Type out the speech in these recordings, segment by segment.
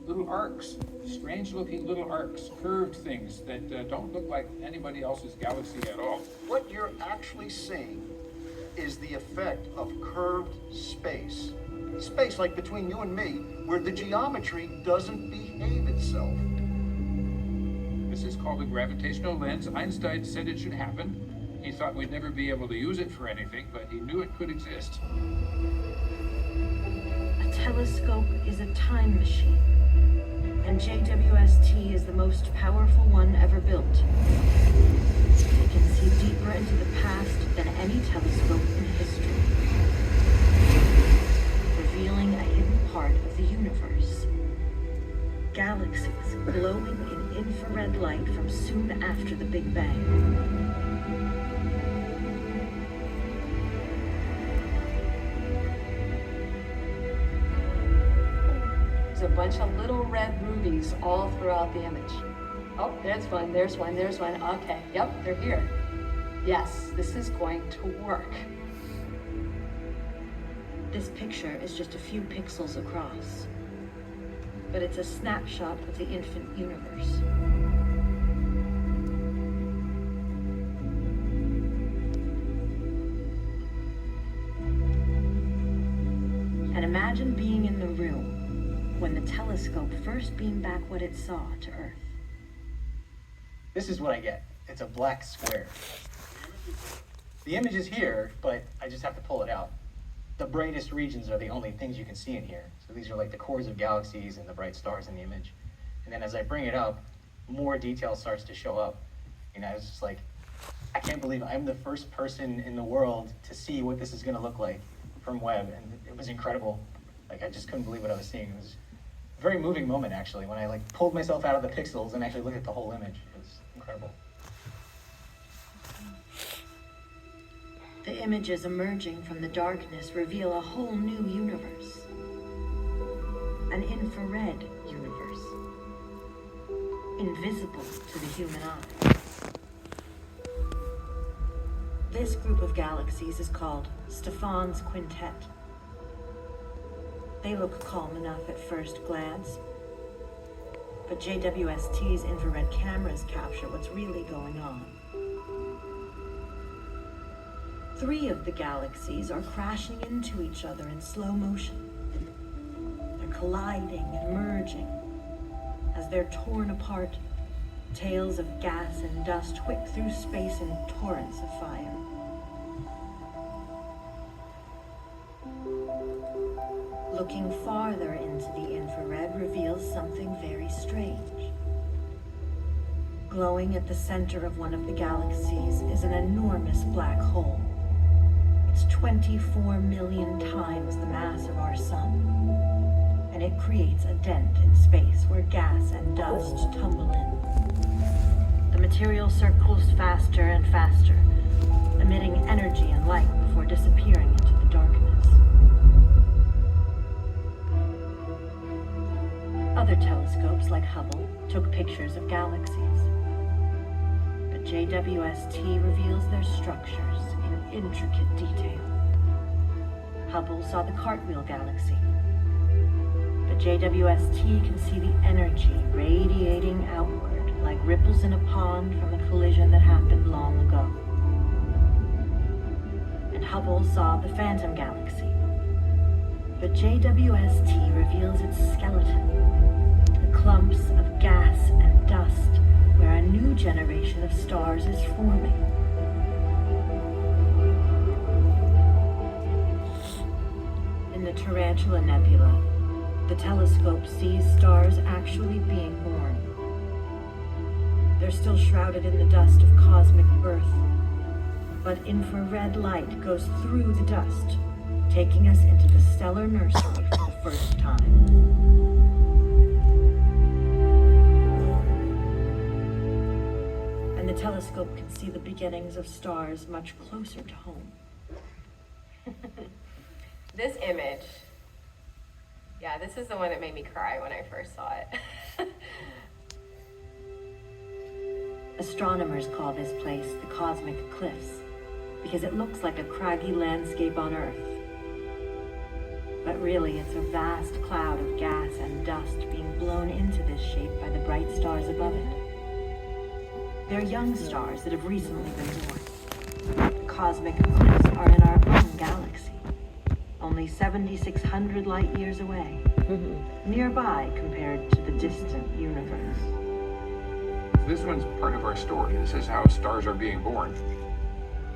little arcs, strange-looking little arcs, curved things that don't look like anybody else's galaxy at all. What you're actually seeing is the effect of curved space. Space like between you and me, where the geometry doesn't behave itself. This is called a gravitational lens. Einstein said it should happen. He thought we'd never be able to use it for anything, but he knew it could exist. A telescope is a time machine, and JWST is the most powerful one ever built. It can see deeper into the past than any telescope in history, revealing a hidden part of the universe. Galaxies glowing in infrared light from soon after the Big Bang. A bunch of little red rubies all throughout the image. Oh, there's one, there's one, there's one. Okay, yep, they're here. Yes, this is going to work. This picture is just a few pixels across, but it's a snapshot of the infant universe. And imagine being in the room when the telescope first beamed back what it saw to Earth. This is what I get. It's a black square. The image is here, but I just have to pull it out. The brightest regions are the only things you can see in here. So these are like the cores of galaxies and the bright stars in the image. And then as I bring it up, more detail starts to show up. And I was just like, I can't believe I'm the first person in the world to see what this is gonna look like from Webb. And it was incredible. Like, I just couldn't believe what I was seeing. It was a very moving moment, actually, when I like pulled myself out of the pixels and actually looked at the whole image. It was incredible. The images emerging from the darkness reveal a whole new universe. An infrared universe. Invisible to the human eye. This group of galaxies is called Stephan's Quintet. They look calm enough at first glance, but JWST's infrared cameras capture what's really going on. 3 of the galaxies are crashing into each other in slow motion. They're colliding and merging. As they're torn apart, tails of gas and dust whip through space in torrents of fire. Looking farther into the infrared reveals something very strange. Glowing at the center of one of the galaxies is an enormous black hole. It's 24 million times the mass of our sun, and it creates a dent in space where gas and dust tumble in. The material circles faster and faster, emitting energy and light before disappearing into the darkness. Other telescopes, like Hubble, took pictures of galaxies. But JWST reveals their structures in intricate detail. Hubble saw the Cartwheel Galaxy, but JWST can see the energy radiating outward like ripples in a pond from a collision that happened long ago. And Hubble saw the Phantom Galaxy, but JWST reveals its skeleton, the clumps of gas and dust where a new generation of stars is forming. In the Tarantula Nebula, the telescope sees stars actually being born. They're still shrouded in the dust of cosmic birth, but infrared light goes through the dust, taking us into the stellar nursery for the first time. And the telescope can see the beginnings of stars much closer to home. This image, yeah, this is the one that made me cry when I first saw it. Astronomers call this place the Cosmic Cliffs because it looks like a craggy landscape on Earth. But really, it's a vast cloud of gas and dust being blown bright stars above it. They're young stars that have recently been born. Cosmic eclipses are in our own galaxy, only 7,600 light years away, nearby compared to the distant universe. This one's part of our story. This is how stars are being born.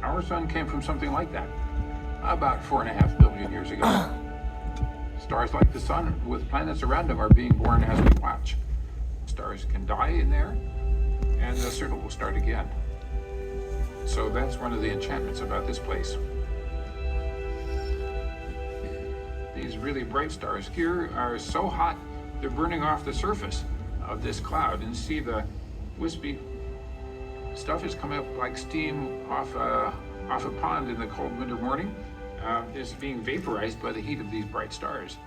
Our sun came from something like that, about 4.5 billion years ago. Stars like the sun, with planets around them, are being born as we watch. Stars can die in there, and the circle will start again. So that's one of the enchantments about this place. These really bright stars here are so hot, they're burning off the surface of this cloud, and see the wispy stuff is coming up like steam off a pond in the cold winter morning. Is being vaporized by the heat of these bright stars.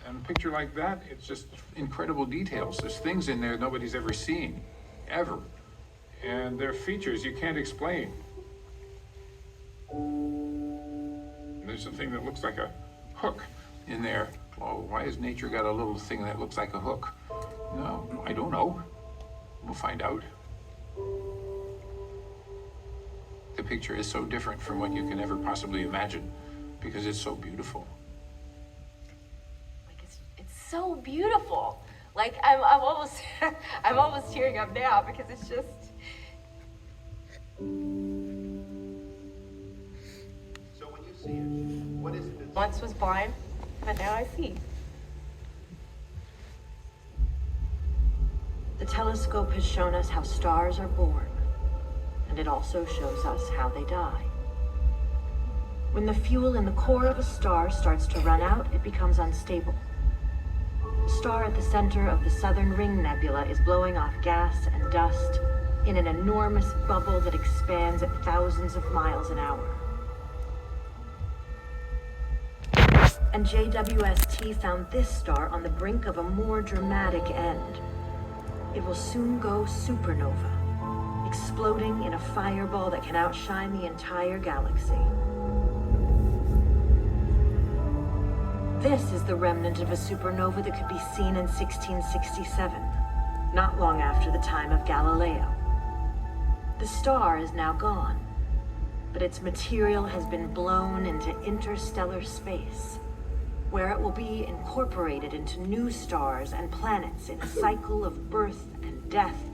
And a picture like that, it's just incredible details. There's things in there nobody's ever seen, ever. And they're features you can't explain. There's something that looks like a hook in there. Oh, why has nature got a little thing that looks like a hook? No, I don't know. We'll find out. The picture is so different from what you can ever possibly imagine because it's so beautiful. Like it's so beautiful. Like I'm almost I'm almost tearing up now because it's just. So when you see it, what is it? Once was blind, but now I see. The telescope has shown us how stars are born, and it also shows us how they die. When the fuel in the core of a star starts to run out, it becomes unstable. The star at the center of the Southern Ring Nebula is blowing off gas and dust in an enormous bubble that expands at thousands of miles an hour. And JWST found this star on the brink of a more dramatic end. It will soon go supernova, exploding in a fireball that can outshine the entire galaxy. This is the remnant of a supernova that could be seen in 1667, not long after the time of Galileo. The star is now gone, but its material has been blown into interstellar space, where it will be incorporated into new stars and planets in a cycle of birth and death